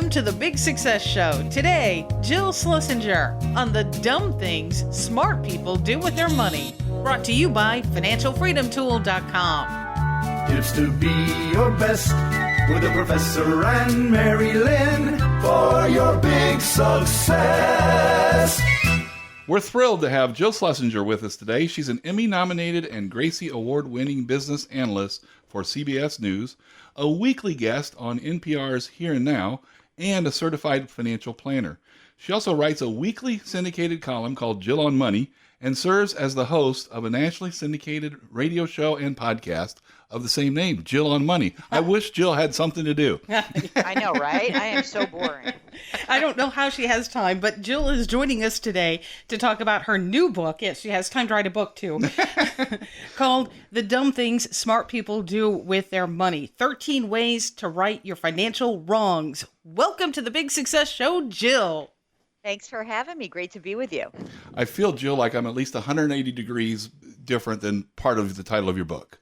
Welcome to the Big Success Show. Today, Jill Schlesinger on the dumb things smart people do with their money. Brought to you by financialfreedomtool.com. Tips to be your best with a professor and Mary-Lynn for your big success. We're thrilled to have Jill Schlesinger with us today. She's an Emmy-nominated and Gracie Award-winning business analyst for CBS News, a weekly guest on NPR's Here and Now, and a certified financial planner. She also writes a weekly syndicated column called Jill on Money and serves as the host of a nationally syndicated radio show and podcast of the same name, Jill on Money. I wish Jill had something to do. I know, right? I am so boring. I don't know how she has time, but Jill is joining us today to talk about her new book. Yes, she has time to write a book, too, called The Dumb Things Smart People Do with Their Money, 13 Ways to Right Your Financial Wrongs. Welcome to the Big Success Show, Jill. Thanks for having me. Great to be with you. I feel, Jill, like I'm at least 180 degrees different than part of the title of your book.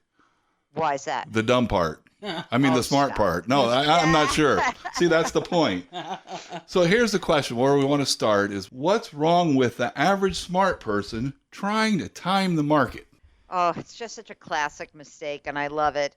Why is that? The dumb part. I mean, the smart part. No, I'm not sure. See, that's the point. So here's the question. Where we want to start is, what's wrong with the average smart person trying to time the market? Oh, it's just such a classic mistake, and I love it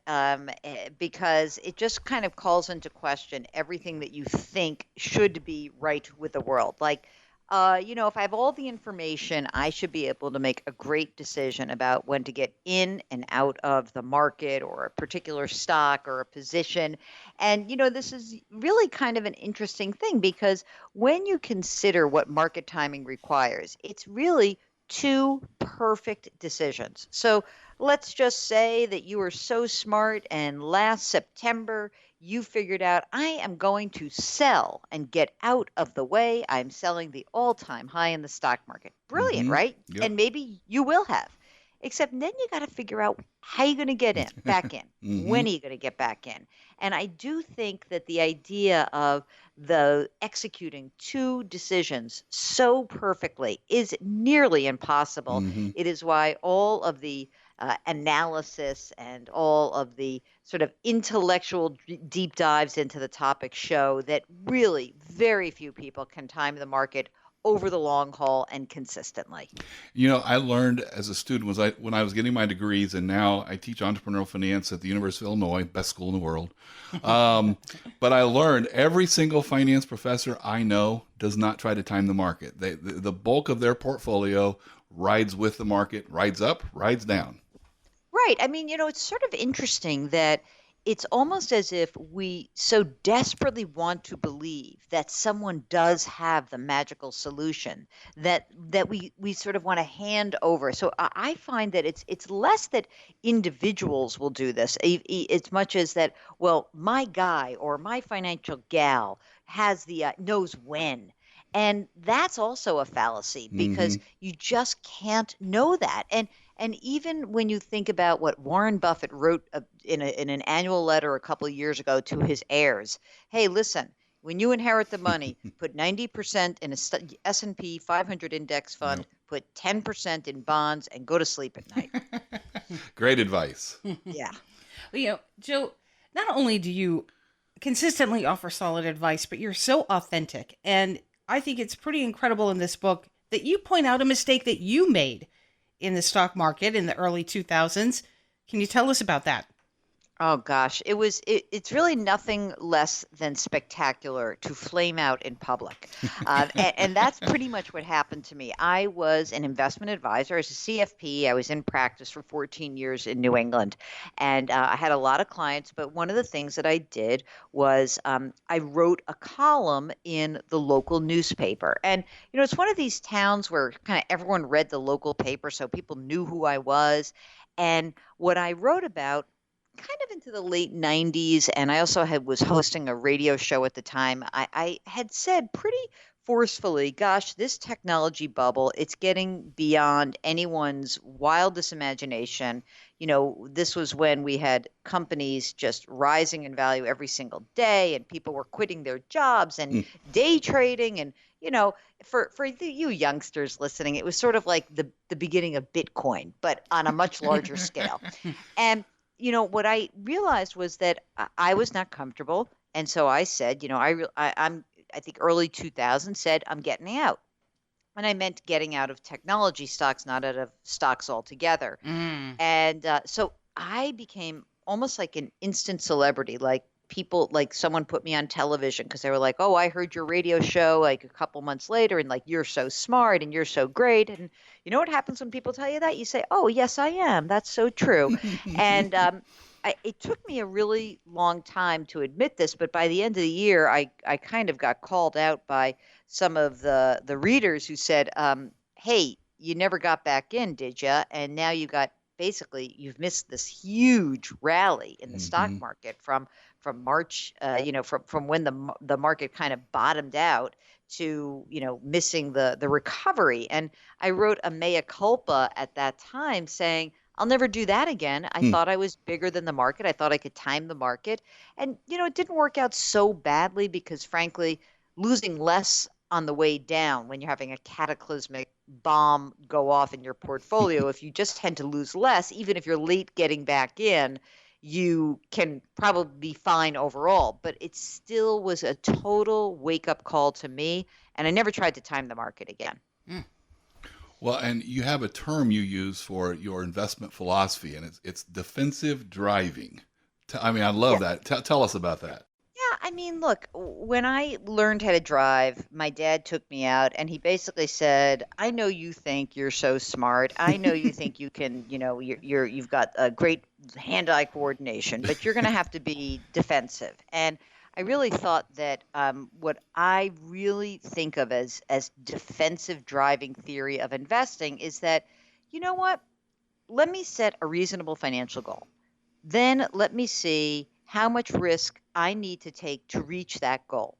because it just kind of calls into question everything that you think should be right with the world. Like, if I have all the information, I should be able to make a great decision about when to get in and out of the market or a particular stock or a position. And, this is really kind of an interesting thing because when you consider what market timing requires, it's really two perfect decisions. So let's just say that you were so smart and last September you figured out, I am going to sell and get out of the way. I'm selling the all-time high in the stock market. Brilliant, right? Yep. And maybe you will have. Except then you got to figure out how you're going to get back in. When are you going to get back in? And I do think that the idea of the executing two decisions so perfectly is nearly impossible. It is why all of the analysis and all of the sort of intellectual deep dives into the topic show that really very few people can time the market over the long haul and consistently. I learned as a student when I was getting my degrees, and now I teach entrepreneurial finance at the University of Illinois, best school in the world. But I learned every single finance professor I know does not try to time the market. The bulk of their portfolio rides with the market, rides up, rides down. Right. I mean, it's sort of interesting that it's almost as if we so desperately want to believe that someone does have the magical solution that we sort of want to hand over. So I find that it's less that individuals will do this as much as that, well, my guy or my financial gal has the knows when. And that's also a fallacy because you just can't know that. And even when you think about what Warren Buffett wrote in an annual letter a couple of years ago to his heirs, hey, listen, when you inherit the money, put 90% in a S&P 500 index fund, put 10% in bonds, and go to sleep at night. Great advice. Yeah. Well, Jill, not only do you consistently offer solid advice, but you're so authentic. And I think it's pretty incredible in this book that you point out a mistake that you made in the stock market in the early 2000s. Can you tell us about that? Oh, gosh. It's really nothing less than spectacular to flame out in public. And that's pretty much what happened to me. I was an investment advisor as a CFP. I was in practice for 14 years in New England. And I had a lot of clients. But one of the things that I did was I wrote a column in the local newspaper. And, it's one of these towns where kind of everyone read the local paper, so people knew who I was. And what I wrote about kind of into the late 90s, and I also was hosting a radio show at the time, I had said pretty forcefully, gosh, this technology bubble, it's getting beyond anyone's wildest imagination. This was when we had companies just rising in value every single day, and people were quitting their jobs and day trading. And, for you youngsters listening, it was sort of like the beginning of Bitcoin, but on a much larger scale. And what I realized was that I was not comfortable And so I said, I think early 2000 said, I'm getting out. And I meant getting out of technology stocks, not out of stocks altogether. Mm. And so I became almost like an instant celebrity. Like people, like someone put me on television because they were like, "Oh, I heard your radio show like a couple months later, and like you're so smart and you're so great." And you know what happens when people tell you that? You say, "Oh, yes, I am. That's so true." And it took me a really long time to admit this, but by the end of the year, I kind of got called out by some of the readers who said, "Hey, you never got back in, did you? And now you've missed this huge rally in the stock market from March, from when the market kind of bottomed out to missing the recovery." And I wrote a mea culpa at that time saying, I'll never do that again. I thought I was bigger than the market. I thought I could time the market. And, it didn't work out so badly because, frankly, losing less on the way down when you're having a cataclysmic bomb go off in your portfolio, if you just tend to lose less, even if you're late getting back in, you can probably be fine overall. But it still was a total wake-up call to me, and I never tried to time the market again. Well, and you have a term you use for your investment philosophy, and it's defensive driving. I love that. Tell us about that. Yeah, look, when I learned how to drive, my dad took me out and he basically said, "I know you think you're so smart. I know you think you can, you've got a great hand-eye coordination, but you're going to have to be defensive." And I really thought that what I really think of as defensive driving theory of investing is that, you know what? Let me set a reasonable financial goal. Then let me see how much risk I need to take to reach that goal.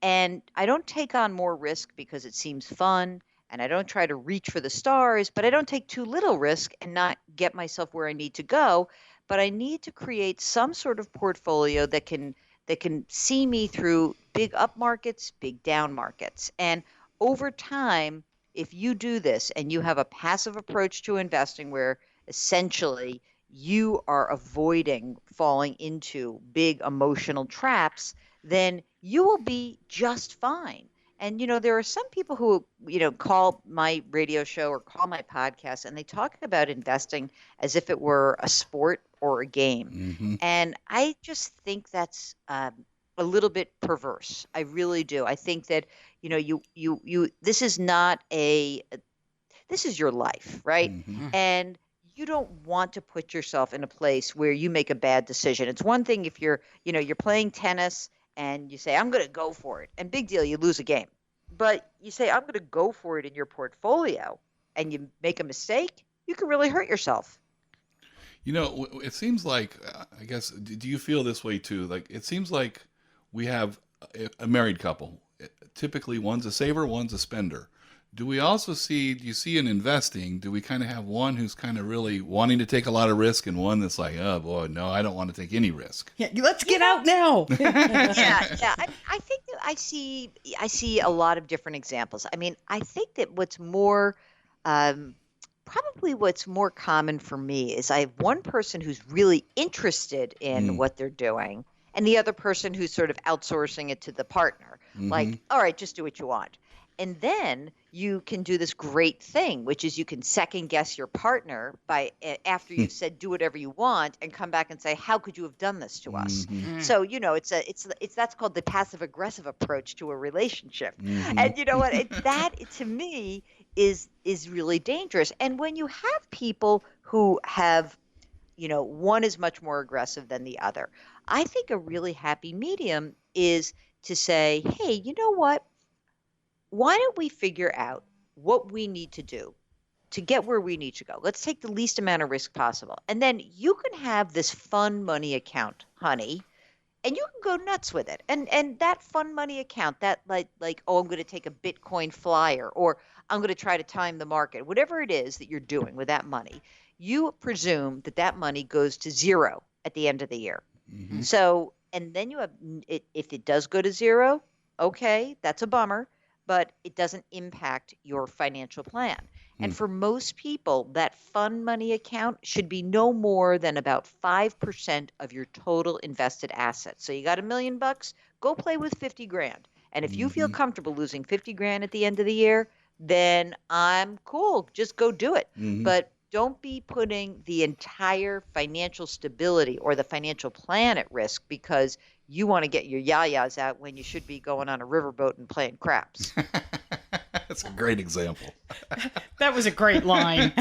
And I don't take on more risk because it seems fun, and I don't try to reach for the stars, but I don't take too little risk and not get myself where I need to go. But I need to create some sort of portfolio that can see me through big up markets, big down markets. And over time, if you do this and you have a passive approach to investing where essentially you are avoiding falling into big emotional traps, then you will be just fine. And, there are some people who, call my radio show or call my podcast and they talk about investing as if it were a sport or a game. And I just think that's a little bit perverse. I really do. I think that, this is not this is your life, right? And you don't want to put yourself in a place where you make a bad decision. It's one thing if you're playing tennis and you say, I'm going to go for it. And big deal, you lose a game. But you say, I'm going to go for it in your portfolio and you make a mistake, you can really hurt yourself. It seems like, I guess, do you feel this way too? Like, it seems like we have a married couple. Typically, one's a saver, one's a spender. Do you see in investing, do we kind of have one who's kind of really wanting to take a lot of risk and one that's like, oh boy, no, I don't want to take any risk? Yeah, let's get out now. Yeah. I think that I see a lot of different examples. I think that what's more, probably what's more common for me is I have one person who's really interested in what they're doing and the other person who's sort of outsourcing it to the partner. Like, all right, just do what you want. And then you can do this great thing, which is you can second guess your partner by after you've said do whatever you want and come back and say, how could you have done this to us? So, it's that's called the passive aggressive approach to a relationship. And you know what? That to me is really dangerous. And when you have people who have, one is much more aggressive than the other, I think a really happy medium is to say, hey, you know what? Why don't we figure out what we need to do to get where we need to go? Let's take the least amount of risk possible. And then you can have this fun money account, honey, and you can go nuts with it. And that fun money account, that like, oh, I'm going to take a Bitcoin flyer or I'm going to try to time the market, whatever it is that you're doing with that money, you presume that money goes to zero at the end of the year. So, and then you have, if it does go to zero, okay, that's a bummer. But it doesn't impact your financial plan. And for most people, that fund money account should be no more than about 5% of your total invested assets. So you got $1 million, go play with 50 grand. And if you feel comfortable losing 50 grand at the end of the year, then I'm cool. Just go do it. But don't be putting the entire financial stability or the financial plan at risk because you want to get your yayas out when you should be going on a riverboat and playing craps. That's a great example. That was a great line.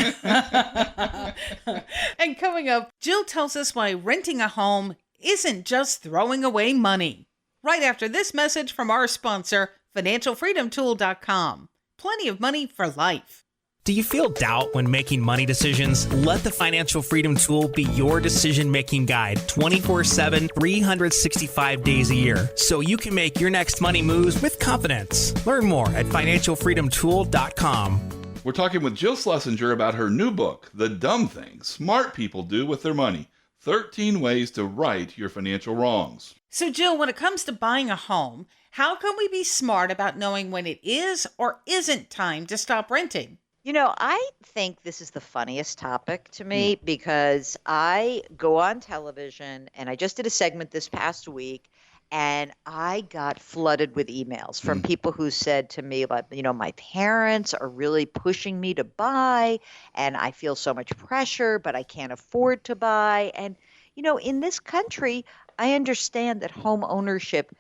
And coming up, Jill tells us why renting a home isn't just throwing away money. Right after this message from our sponsor, financialfreedomtool.com. Plenty of money for life. Do you feel doubt when making money decisions? Let the Financial Freedom Tool be your decision-making guide 24/7, 365 days a year, so you can make your next money moves with confidence. Learn more at financialfreedomtool.com. We're talking with Jill Schlesinger about her new book, The Dumb Things Smart People Do with Their Money, 13 Ways to Right Your Financial Wrongs. So, Jill, when it comes to buying a home, how can we be smart about knowing when it is or isn't time to stop renting? I think this is the funniest topic to me because I go on television and I just did a segment this past week and I got flooded with emails from people who said to me, like, my parents are really pushing me to buy and I feel so much pressure, but I can't afford to buy. And, in this country, I understand that home ownership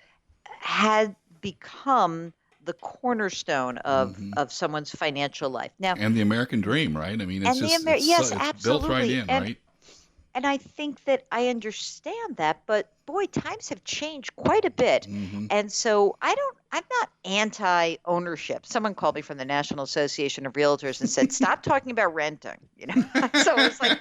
had become the cornerstone of someone's financial life. Now, and the American dream, right? I mean, it's yes, it's absolutely. built right in, right? And I think that I understand that, but boy, times have changed quite a bit. And so I'm not anti-ownership. Someone called me from the National Association of Realtors and said, stop talking about renting. So it's like,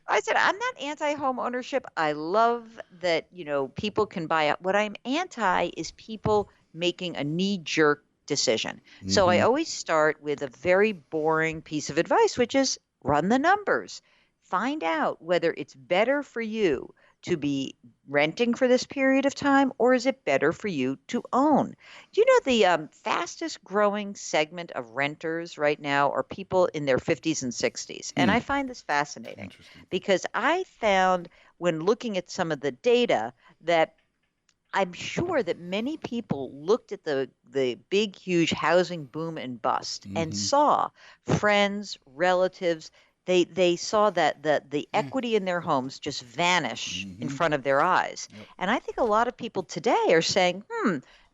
I said, I'm not anti-home ownership. I love that, people can buy it. What I'm anti is people making a knee-jerk decision. So I always start with a very boring piece of advice, which is run the numbers. Find out whether it's better for you to be renting for this period of time, or is it better for you to own? Do you know the fastest growing segment of renters right now are people in their 50s and 60s? And I find this fascinating because I found when looking at some of the data that I'm sure that many people looked at the big, huge housing boom and bust and saw friends, relatives, they saw that the equity in their homes just vanish in front of their eyes. And I think a lot of people today are saying,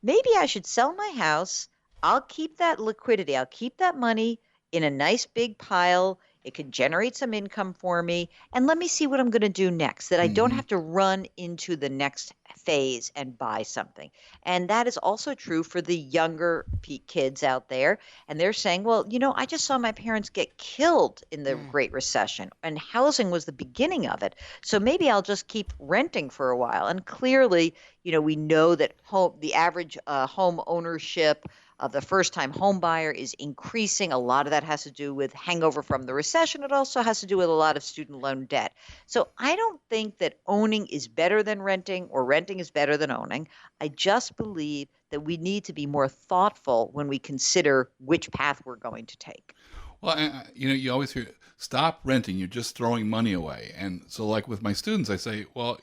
maybe I should sell my house. I'll keep that liquidity. I'll keep that money in a nice big pile. It could generate some income for me. And let me see what I'm going to do next, that I don't have to run into the next phase and buy something. And that is also true for the younger kids out there. And they're saying, well, I just saw my parents get killed in the Great Recession, and housing was the beginning of it. So maybe I'll just keep renting for a while. And clearly, we know that the average home ownership of the first-time home buyer is increasing. A lot of that has to do with hangover from the recession. It also has to do with a lot of student loan debt. So I don't think that owning is better than renting or renting is better than owning. I just believe that we need to be more thoughtful when we consider which path we're going to take. Well, you always hear, stop renting. You're just throwing money away. And so like with my students, I say, well,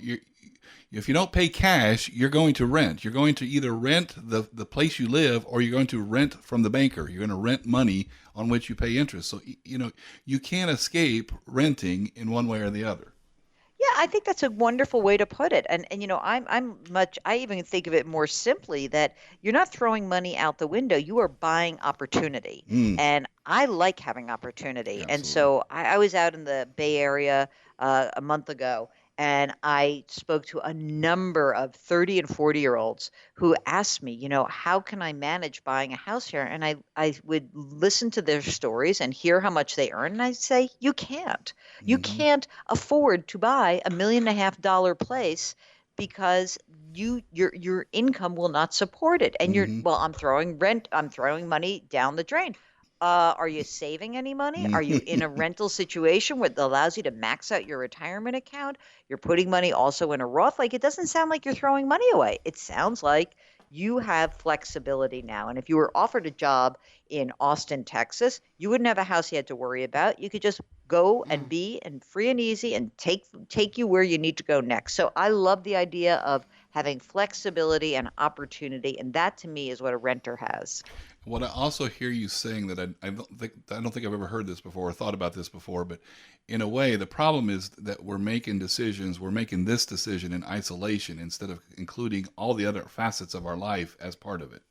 if you don't pay cash, you're going to rent. You're going to either rent the place you live, or you're going to rent from the banker. You're going to rent money on which you pay interest. So, you can't escape renting in one way or the other. Yeah, I think that's a wonderful way to put it. And I even think of it more simply that you're not throwing money out the window. You are buying opportunity. And I like having opportunity. Absolutely. And so I was out in the Bay Area a month ago, and I spoke to a number of 30 and 40-year-olds who asked me, how can I manage buying a house here? And I would listen to their stories and hear how much they earn. And I'd say, you can't. You can't afford to buy $1.5 million place because your income will not support it. And I'm throwing money down the drain. Are you saving any money? Are you in a rental situation that allows you to max out your retirement account? You're putting money also in a Roth. Like, it doesn't sound like you're throwing money away. It sounds like You have flexibility now. And if you were offered a job in Austin, Texas, you wouldn't have a house you had to worry about. You could just go and be and free and easy and take you where you need to go next. So I love the idea of having flexibility and opportunity. And that to me is what a renter has. What I also hear you saying that I don't think I've ever heard this before or thought about this before, but in a way, the problem is that we're making this decision in isolation instead of including all the other facets of our life as part of it.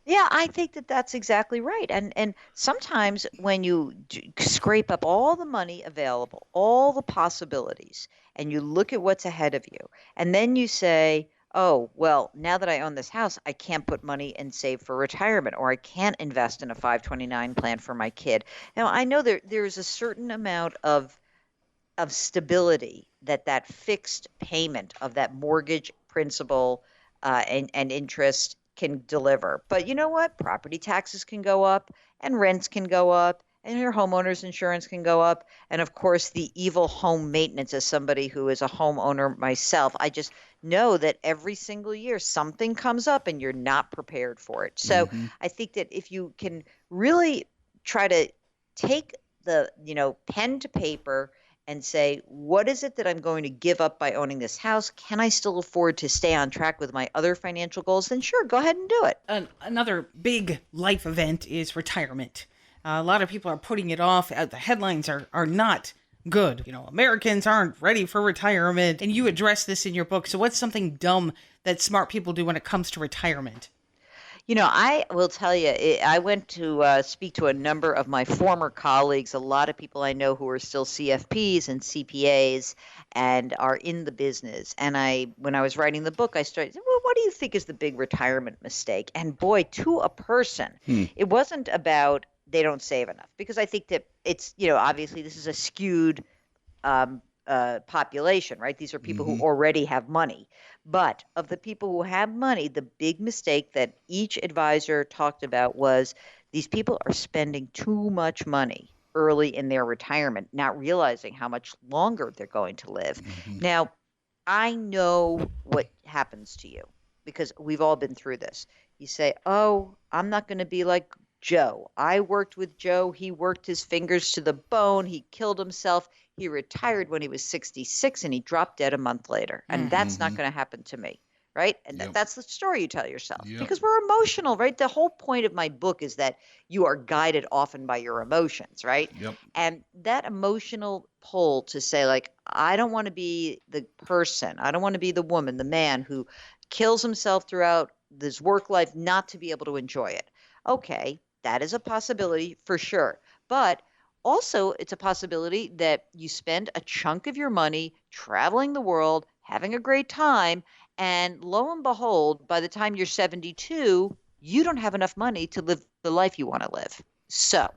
Yeah, I think that that's exactly right. And sometimes when you scrape up all the money available, all the possibilities, and you look at what's ahead of you, and then you say, oh, well, now that I own this house, I can't put money and save for retirement, or I can't invest in a 529 plan for my kid. Now, I know there's a certain amount of stability that fixed payment of that mortgage principal and interest can deliver. But you know what? Property taxes can go up and rents can go up and your homeowner's insurance can go up. And of course, the evil home maintenance, as somebody who is a homeowner myself, I just know that every single year something comes up and you're not prepared for it. So I think that if you can really try to take the, pen to paper and say, what is it that I'm going to give up by owning this house? Can I still afford to stay on track with my other financial goals? Then sure, go ahead and do it. Another big life event is retirement. A lot of people are putting it off. The headlines are not good. Americans aren't ready for retirement. And you address this in your book. So what's something dumb that smart people do when it comes to retirement? I will tell you, I went to speak to a number of my former colleagues, a lot of people I know who are still CFPs and CPAs and are in the business. And when I was writing the book, I started, well, what do you think is the big retirement mistake? And boy, to a person, it wasn't about they don't save enough, because I think that it's, obviously this is a skewed population, right? These are people who already have money. But of the people who have money, the big mistake that each advisor talked about was these people are spending too much money early in their retirement, not realizing how much longer they're going to live. Now, I know what happens to you because we've all been through this. You say, oh, I'm not going to be like Joe. I worked with Joe. He worked his fingers to the bone. He killed himself. He retired when he was 66 and he dropped dead a month later. And that's not going to happen to me, right? And that's the story you tell yourself because we're emotional, right? The whole point of my book is that you are guided often by your emotions, right? And that emotional pull to say, like, I don't want to be the person, I don't want to be the woman, the man who kills himself throughout this work life not to be able to enjoy it. Okay, that is a possibility for sure. But also, it's a possibility that you spend a chunk of your money traveling the world, having a great time, and lo and behold, by the time you're 72, you don't have enough money to live the life you want to live. So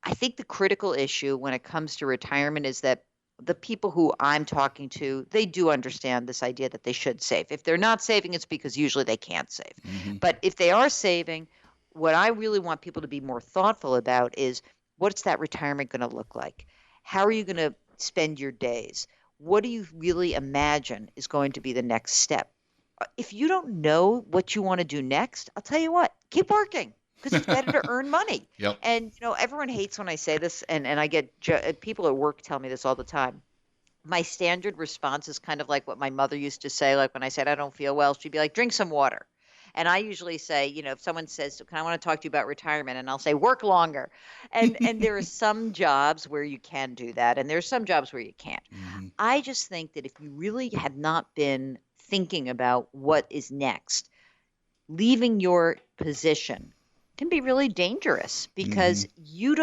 I think the critical issue when it comes to retirement is that the people who I'm talking to, they do understand this idea that they should save. If they're not saving, it's because usually they can't save. But if they are saving, what I really want people to be more thoughtful about is, what's that retirement going to look like? How are you going to spend your days? What do you really imagine is going to be the next step? If you don't know what you want to do next, I'll tell you what, keep working because it's better to earn money. And, everyone hates when I say this, and I get people at work tell me this all the time. My standard response is kind of like what my mother used to say, like when I said I don't feel well, she'd be like, drink some water. And I usually say, if someone says, I want to talk to you about retirement, and I'll say, work longer. And there are some jobs where you can do that, and there are some jobs where you can't. I just think that if you really have not been thinking about what is next, leaving your position can be really dangerous because you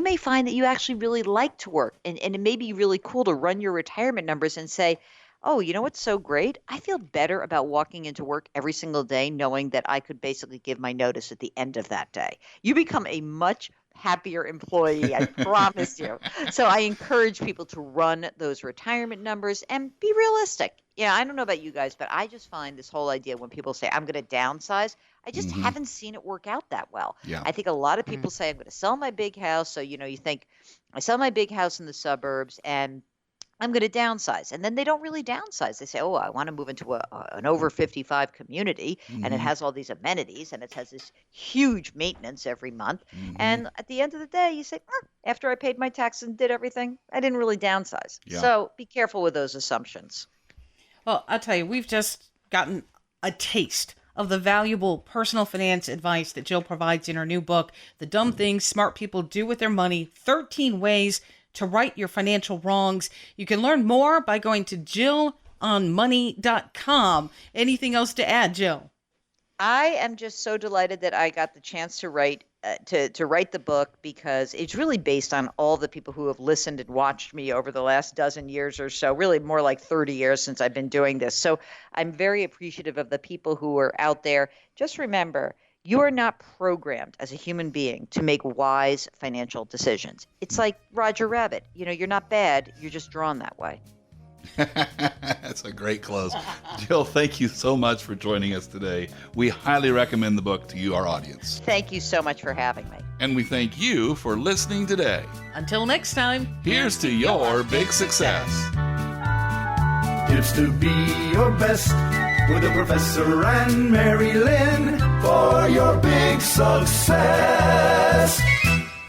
may find that you actually really like to work, and it may be really cool to run your retirement numbers and say, oh, you know what's so great? I feel better about walking into work every single day knowing that I could basically give my notice at the end of that day. You become a much happier employee, I promise you. So I encourage people to run those retirement numbers and be realistic. I don't know about you guys, but I just find this whole idea when people say, I'm going to downsize, I just haven't seen it work out that well. I think a lot of people say, I'm going to sell my big house. So, you think I sell my big house in the suburbs and I'm going to downsize. And then they don't really downsize. They say, oh, I want to move into an over 55 community, and it has all these amenities, and it has this huge maintenance every month. And at the end of the day, you say, after I paid my taxes and did everything, I didn't really downsize. Yeah. So be careful with those assumptions. Well, I'll tell you, we've just gotten a taste of the valuable personal finance advice that Jill provides in her new book, The Dumb Things Smart People Do With Their Money, 13 Ways to Right Your Financial Wrongs. You can learn more by going to jillonmoney.com. Anything else to add, Jill? I am just so delighted that I got the chance to write write the book, because it's really based on all the people who have listened and watched me over the last dozen years or so, really more like 30 years since I've been doing this. So I'm very appreciative of the people who are out there. Just remember, you are not programmed as a human being to make wise financial decisions. It's like Roger Rabbit. You're not bad. You're just drawn that way. That's a great close. Jill, thank you so much for joining us today. We highly recommend the book to you, our audience. Thank you so much for having me. And we thank you for listening today. Until next time, Here's to your big success. Tips to be your best with the Professor and Mary-Lynn for your big success.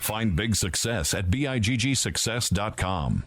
Find big success at biggsuccess.com.